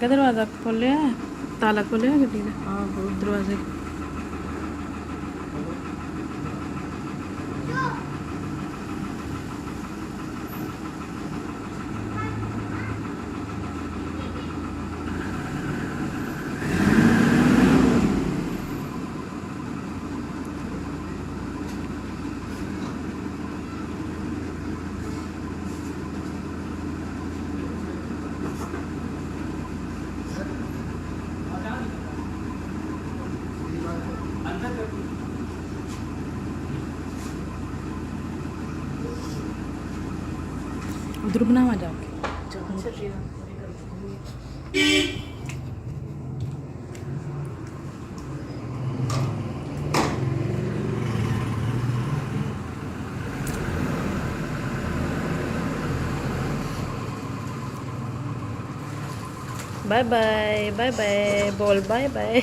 ਕਿਹਾ ਦਰਵਾਜ਼ਾ ਖੋਲਿਆ, ਤਾਲਾ ਖੋਲਿਆ ਗੱਡੀ ਦਾ। ਹਾਂ ਬਹੁਤ ਦਰਵਾਜ਼ੇ। उधर बनावा जाके बाय बाय बाय बाय बोल बाय बाय।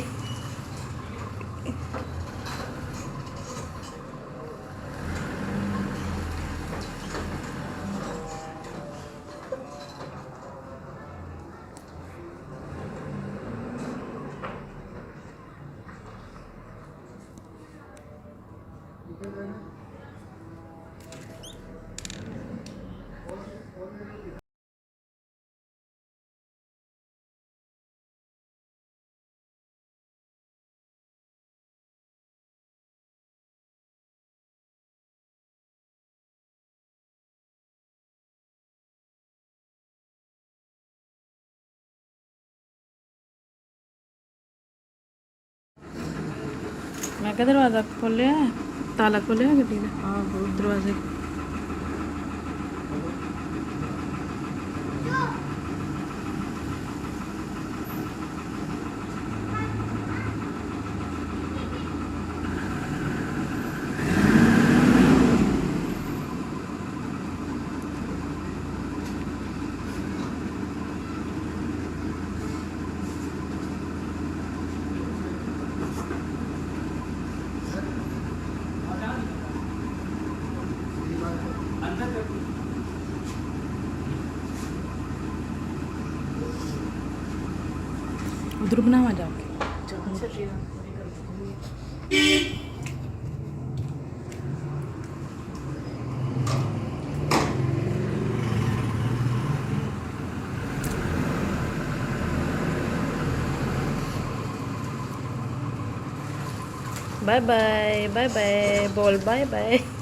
मैं क्या दरवाज़ा खोलिया, ताला खोलिया गड्डी का। हाँ बहुत दरवाजे। उधर बनावा जाके बाय बाय बाय बाय बोल बाय बाय।